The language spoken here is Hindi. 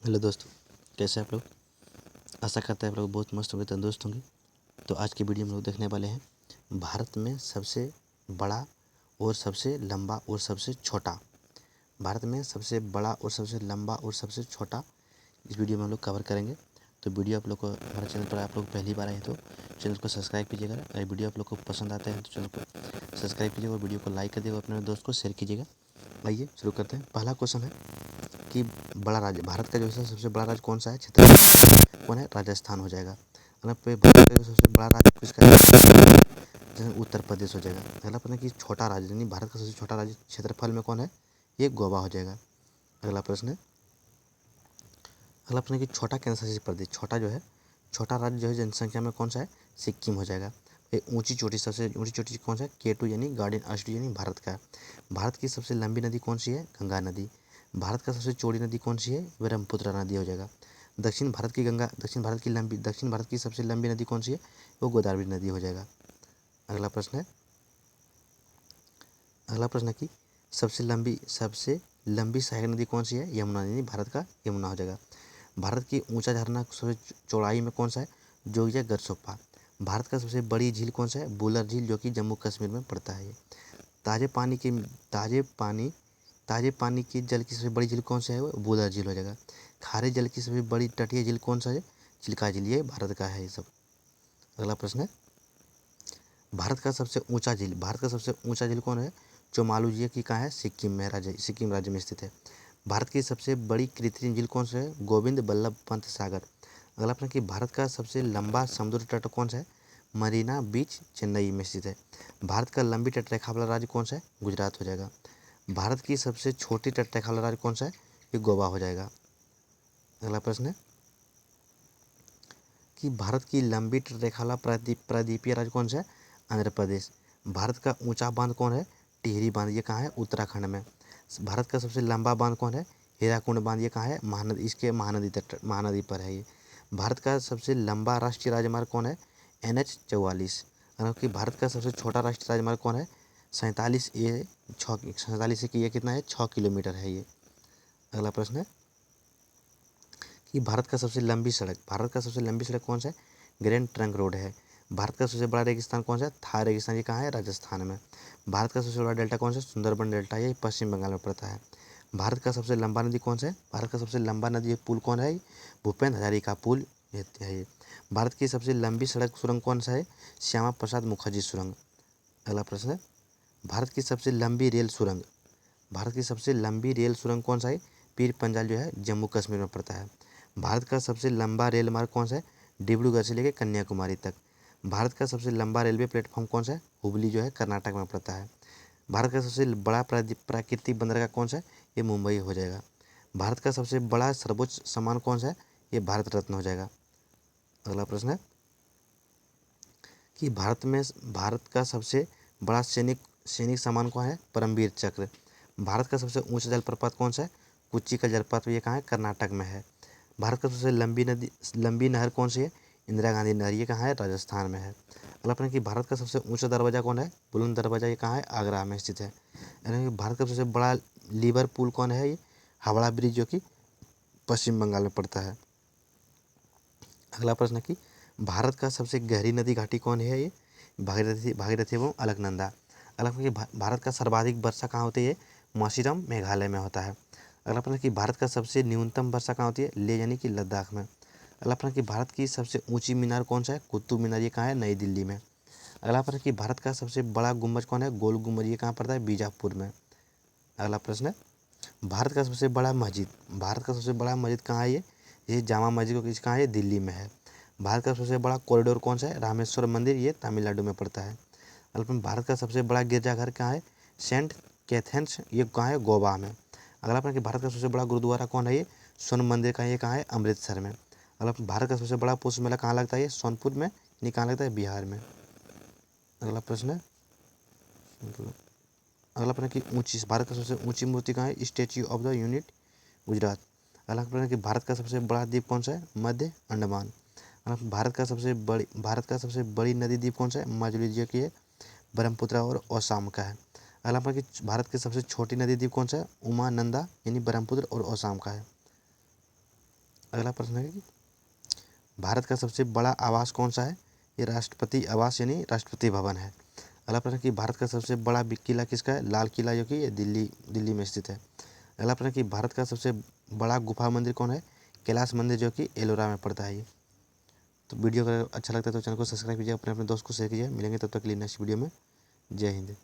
हेलो दोस्तों, कैसे हैं आप लोग। आशा करते हैं आप लोग बहुत मस्त होंगे, तंदुरुस्त होंगे। तो आज की वीडियो में लोग देखने वाले हैं भारत में सबसे बड़ा और सबसे लंबा और सबसे छोटा। भारत में सबसे बड़ा और सबसे लंबा और सबसे छोटा इस वीडियो में हम लोग कवर करेंगे। तो वीडियो आप लोग को हमारे चैनल पर आप लोग पहली बार आए तो चैनल को सब्सक्राइब कीजिएगा। अगर वीडियो आप लोग को पसंद आता है तो चैनल को सब्सक्राइब कीजिएगा और वीडियो को लाइक कर दिएगा, अपने दोस्त को शेयर कीजिएगा। आइए शुरू करते हैं। पहला क्वेश्चन है कि बड़ा राज्य भारत का जो है सबसे बड़ा राज्य कौन सा है। क्षेत्र कौन है, राजस्थान हो जाएगा। अगर पे भारत का जो सबसे बड़ा राज्य किसका है, जैसे उत्तर प्रदेश हो जाएगा। अगला प्रश्न कि छोटा राज्य यानी भारत का सबसे छोटा राज्य क्षेत्रफल में कौन है, ये गोवा हो जाएगा। अगला प्रश्न है कि छोटा केंद्र शासित प्रदेश, छोटा जो है छोटा राज्य जो है जनसंख्या में कौन सा है, सिक्किम हो जाएगा। ये ऊंची चोटी सबसे ऊंची चोटी कौन सा है, K2 यानी गार्डन ऑफ यानी भारत का है। भारत की सबसे लंबी नदी कौन सी है, गंगा नदी। भारत का सबसे चौड़ी नदी कौन सी है, ब्रह्मपुत्र नदी हो जाएगा। दक्षिण भारत की सबसे लंबी नदी कौन सी है, वो गोदावरी नदी हो जाएगा। अगला प्रश्न है कि सबसे लंबी सहायक नदी कौन सी है, यमुना यानी भारत का यमुना हो जाएगा। भारत की ऊंचा झरना सबसे चौड़ाई में कौन सा है, जो है गरसोप्पा। भारत का सबसे बड़ी झील कौन सा है, बुलर झील, जो कि जम्मू कश्मीर में पड़ता है। ताजे पानी की ताजे पानी की जल की सबसे बड़ी झील कौन सा है, वो बुलर झील हो जाएगा। खारे जल की सबसे बड़ी तटीय झील कौन सा है, चिल्का झील, ये भारत का है ये सब। अगला प्रश्न है भारत का सबसे ऊंचा झील कौन है, चोमालू झील, की कहाँ है, सिक्किम राज्य में स्थित है। भारत की सबसे बड़ी कृत्रिम झील कौन सा है, गोविंद बल्लभ पंत सागर। अगला प्रश्न कि भारत का सबसे लंबा समुद्र तट कौन सा है, मरीना बीच, चेन्नई में स्थित है। भारत का लंबी तटरेखा वाला राज्य कौन सा है, गुजरात हो जाएगा। भारत की सबसे छोटी तटरेखा वाला राज्य कौन सा है, ये गोवा हो जाएगा। अगला प्रश्न है कि भारत की लंबी तटरेखा वाला प्रायद्वीपीय राज्य कौन सा है, आंध्र प्रदेश। भारत का ऊंचा बांध कौन है, टिहरी बांध, ये कहाँ है, उत्तराखंड में। भारत का सबसे लंबा बांध कौन है, हीराकुंड बांध, ये कहाँ है, महानदी पर है ये। भारत का सबसे लंबा राष्ट्रीय राजमार्ग कौन है, NH 44। कि भारत का सबसे छोटा राष्ट्रीय राजमार्ग कौन है, 47A की, ये कितना है, 6 किलोमीटर है ये। अगला प्रश्न है कि भारत का सबसे लंबी सड़क कौन सा है, ग्रैंड ट्रंक रोड है। भारत का सबसे बड़ा रेगिस्तान कौन सा है, थार रेगिस्तान, ये कहाँ है, राजस्थान में। भारत का सबसे बड़ा डेल्टा कौन सा है, सुंदरबन डेल्टा, ये पश्चिम बंगाल में पड़ता है। भारत का सबसे लंबा नदी कौन सा है, भारत का सबसे लंबा नदी पुल कौन है, भूपेन्द्र हजारिका पुल है ये। भारत की सबसे लंबी सड़क सुरंग कौन सा है, श्यामा प्रसाद मुखर्जी सुरंग। अगला प्रश्न है भारत की सबसे लंबी रेल सुरंग कौन सा है, पीर पंजाल, जो है जम्मू कश्मीर में पड़ता है। भारत का सबसे लंबा रेल मार्ग कौन सा है, डिब्रूगढ़ से लेकर कन्याकुमारी तक। भारत का सबसे लंबा रेलवे प्लेटफॉर्म कौन सा है, हुबली, जो है कर्नाटक में पड़ता है। भारत का सबसे बड़ा प्राकृतिक बंदरगाह कौन सा है, ये मुंबई हो जाएगा। भारत का सबसे बड़ा सर्वोच्च सम्मान कौन सा है, ये भारत रत्न हो जाएगा। अगला प्रश्न है कि भारत का सबसे बड़ा सैनिक सम्मान कौन है, परमवीर चक्र। भारत का सबसे ऊंचा जलप्रपात कौन सा है, कुच्ची का जलप्रपात, ये कहाँ है, कर्नाटक में है। भारत का सबसे लंबी नहर कौन सी है, इंदिरा गांधी नहर, ये कहाँ है, राजस्थान में है। अगला प्रश्न कि भारत का सबसे ऊंचा दरवाजा कौन है, बुलंद दरवाजा, ये कहाँ है, आगरा में स्थित है। यानी कि भारत का सबसे बड़ा लीवर पुल कौन है, ये हावड़ा ब्रिज, जो कि पश्चिम बंगाल में पड़ता है। अगला प्रश्न कि भारत का सबसे गहरी नदी घाटी कौन है, ये भागीरथी एवं अलकनंदा। अगला प्रश्न कि भारत का सर्वाधिक वर्षा कहाँ होती है, मौसिनराम मेघालय में होता है। अगला प्रश्न कि भारत का सबसे न्यूनतम वर्षा कहाँ होती है, लेह यानी कि लद्दाख में। अगला प्रश्न कि भारत की सबसे ऊंची मीनार कौन सा है, कुतुब मीनार, ये कहाँ है, नई दिल्ली में। अगला प्रश्न कि भारत का सबसे बड़ा गुम्बज कौन है, गोल गुम्बज, ये कहाँ पड़ता है, बीजापुर में। अगला प्रश्न है भारत का सबसे बड़ा मस्जिद कहाँ है, ये जामा मस्जिद को कहाँ है, दिल्ली में है। भारत का सबसे बड़ा कॉरिडोर कौन सा है, रामेश्वर मंदिर, ये तमिलनाडु में पड़ता है। अगला भारत का सबसे बड़ा गिरजाघर कहाँ है, सेंट कैथेंस, ये कहाँ है, गोवा में। अगला प्रश्न कि भारत का सबसे बड़ा गुरुद्वारा कौन है, ये स्वर्ण मंदिर का, ये कहाँ है, अमृतसर में। अगला भारत का सबसे बड़ा पुष्प मेला कहाँ लगता है, ये सोनपुर में, यानी कहाँ लगता है, बिहार में। अगला प्रश्न है कि भारत का सबसे ऊंची मूर्ति कहाँ है, statue of the unit, Gujarat. अगला प्रश्न है कि भारत का सबसे बड़ा द्वीप कौन सा है, मध्य अंडमान। भारत का सबसे बड़ी नदी द्वीप कौन सा है, माजुली, जो कि ब्रह्मपुत्र और ओसाम का है। अगला प्रश्न कि भारत की सबसे छोटी नदी द्वीप कौन सा है, उमानंदा, यानी ब्रह्मपुत्र और ओसाम का है। अगला प्रश्न है कि भारत का सबसे बड़ा आवास कौन सा है? ये राष्ट्रपति आवास यानी राष्ट्रपति भवन है। अगला प्रश्न कि भारत का सबसे बड़ा किला किसका है? लाल किला, जो कि ये दिल्ली में स्थित है। अगला प्रश्न कि भारत का सबसे बड़ा गुफा मंदिर कौन है? कैलाश मंदिर, जो कि एलोरा में पड़ता है ये। तो वीडियो अगर अच्छा लगता है तो चैनल को सब्सक्राइब कीजिए, अपने दोस्त को शेयर कीजिए। मिलेंगे तब तक के लिए नेक्स्ट वीडियो में। जय हिंद।